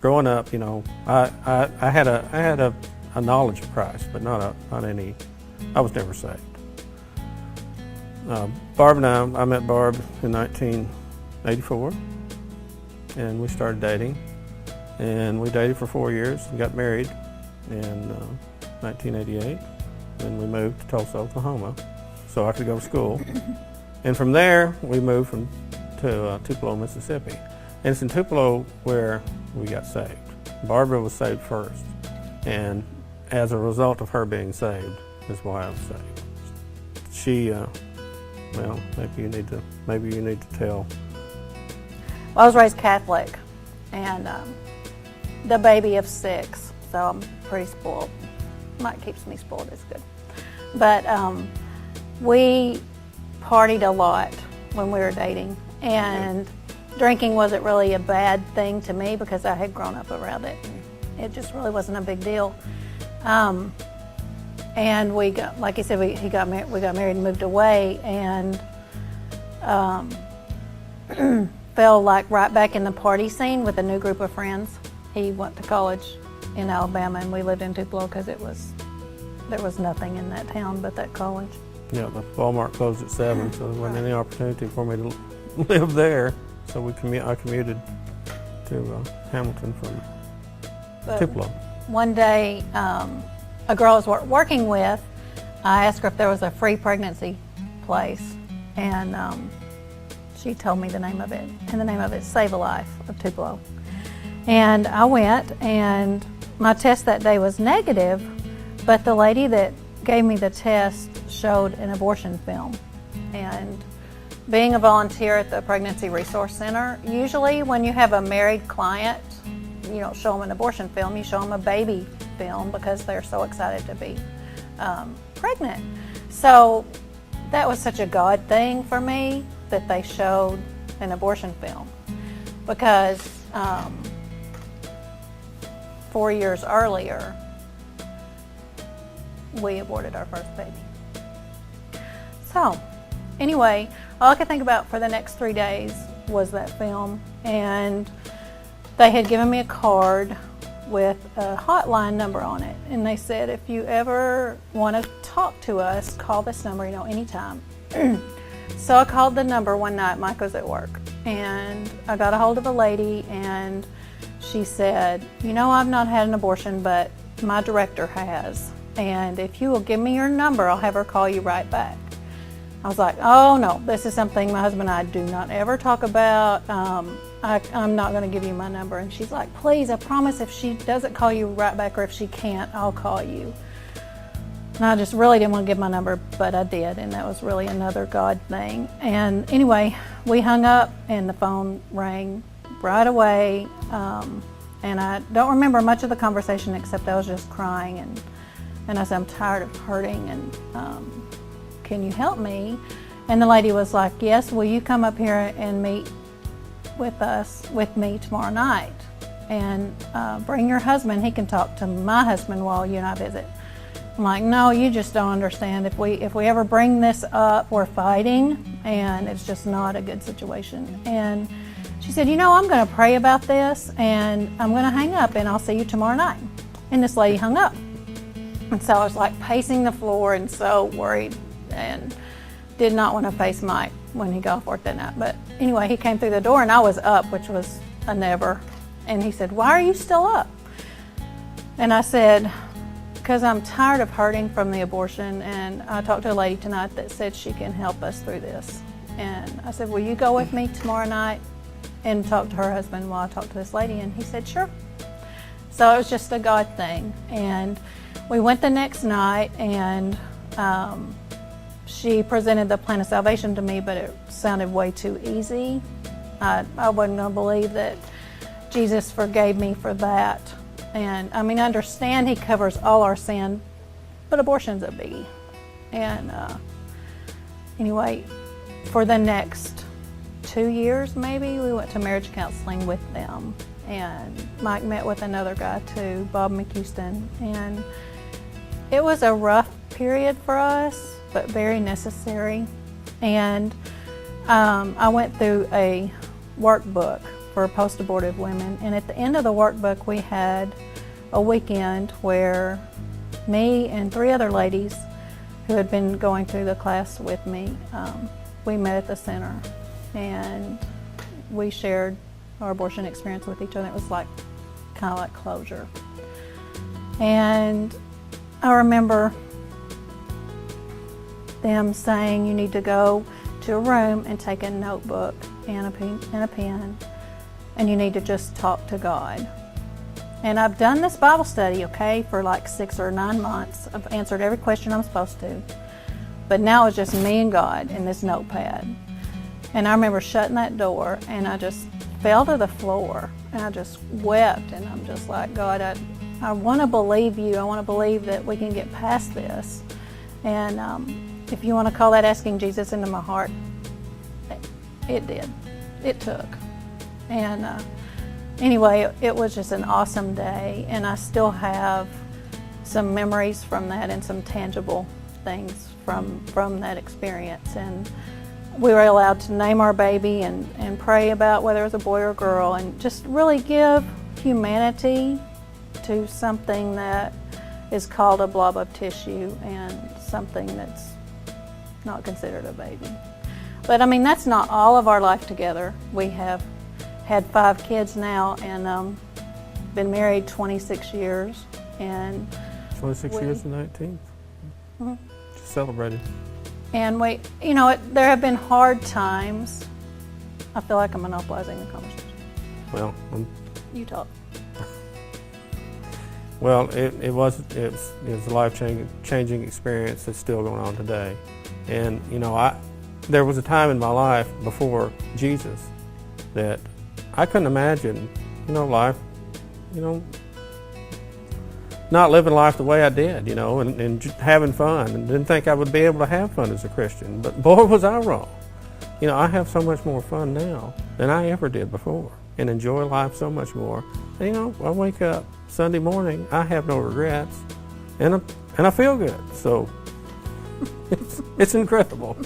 growing up, you know, I had a knowledge of Christ, but not any. I was never saved. Barb and I met Barb in 1984, and we started dating, and we dated for 4 years and got married in 1988. Then we moved to Tulsa, Oklahoma, so I could go to school. And from there, we moved to Tupelo, Mississippi. And it's in Tupelo where we got saved. Barbara was saved first, and as a result of her being saved is why I was saved. She, well, maybe you need to tell. Well, I was raised Catholic, and the baby of 6, so I'm pretty spoiled. Mike keeps me spoiled, it's good. But we partied a lot when we were dating, and drinking wasn't really a bad thing to me because I had grown up around it. It just really wasn't a big deal. And we got, like he said, we got married and moved away, and fell like right back in the party scene with a new group of friends. He went to college in Alabama, and we lived in Tupelo because there was nothing in that town but that college. Yeah, the Walmart closed at 7, so there wasn't any opportunity for me to live there. So I commuted to Hamilton from Tupelo. One day, a girl I was working with, I asked her if there was a free pregnancy place, and she told me the name of it, and the name of it is Save a Life of Tupelo. And I went, and my test that day was negative, but the lady that gave me the test showed an abortion film. And being a volunteer at the Pregnancy Resource Center, usually when you have a married client, you don't show them an abortion film, you show them a baby film because they're so excited to be pregnant. So that was such a God thing for me that they showed an abortion film, because 4 years earlier we aborted our first baby. So anyway, all I could think about for the next 3 days was that film, and they had given me a card with a hotline number on it, and they said, if you ever want to talk to us, call this number, anytime. So I called the number one night. Mike was at work, and I got a hold of a lady, and she said, I've not had an abortion, but my director has, and if you will give me your number, I'll have her call you right back. I was like, oh no, this is something my husband and I do not ever talk about. I'm not going to give you my number. And she's like, please, I promise if she doesn't call you right back, or if she can't, I'll call you. And I just really didn't want to give my number, but I did, and that was really another God thing. And anyway, we hung up, and the phone rang right away, and I don't remember much of the conversation except I was just crying, and I said, I'm tired of hurting, and can you help me? And the lady was like, yes, will you come up here and meet with me tomorrow night, and bring your husband, he can talk to my husband while you and I visit. I'm like, no, you just don't understand. If we ever bring this up, we're fighting, and it's just not a good situation. And she said, I'm going to pray about this, and I'm going to hang up, and I'll see you tomorrow night. And this lady hung up. And so I was like pacing the floor and so worried, and did not want to face Mike when he got off work that night. But anyway, he came through the door, and I was up, which was a never. And he said, why are you still up? And I said, because I'm tired of hurting from the abortion, and I talked to a lady tonight that said she can help us through this. And I said, will you go with me tomorrow night and talk to her husband while I talk to this lady? And he said, sure. So it was just a God thing. And we went the next night, and she presented the plan of salvation to me, but it sounded way too easy. I wasn't going to believe that Jesus forgave me for that. And I understand he covers all our sin, but abortion's a biggie. And anyway, for the next 2 years maybe, we went to marriage counseling with them. And Mike met with another guy too, Bob McHouston. And it was a rough period for us, but very necessary. And I went through a workbook for post-abortive women. And at the end of the workbook, we had a weekend where me and 3 other ladies who had been going through the class with me, we met at the center and we shared our abortion experience with each other. It was like kind of like closure. And I remember them saying, you need to go to a room and take a notebook and a pen, and you need to just talk to God. And I've done this Bible study, okay, for like 6 or 9 months. I've answered every question I'm supposed to. But now it's just me and God in this notepad. And I remember shutting that door, and I just fell to the floor, and I just wept, and I'm just like, God, I want to believe you. I want to believe that we can get past this. And if you want to call that asking Jesus into my heart, it did. It took. And anyway, it was just an awesome day, and I still have some memories from that and some tangible things from that experience. And we were allowed to name our baby and pray about whether it was a boy or a girl, and just really give humanity to something that is called a blob of tissue and something that's not considered a baby. But I mean, that's not all of our life together. We have had 5 kids now, and been married 26 years, and 26 years and 19th. Mhm. Just celebrated. And we, there have been hard times. I feel like I'm monopolizing the conversation. Well, You talk. well, it was a life-changing experience that's still going on today. And there was a time in my life before Jesus that I couldn't imagine, life, not living life the way I did, and having fun, and didn't think I would be able to have fun as a Christian. But boy, was I wrong. I have so much more fun now than I ever did before, and enjoy life so much more. And, I wake up Sunday morning, I have no regrets, and I feel good. So it's incredible.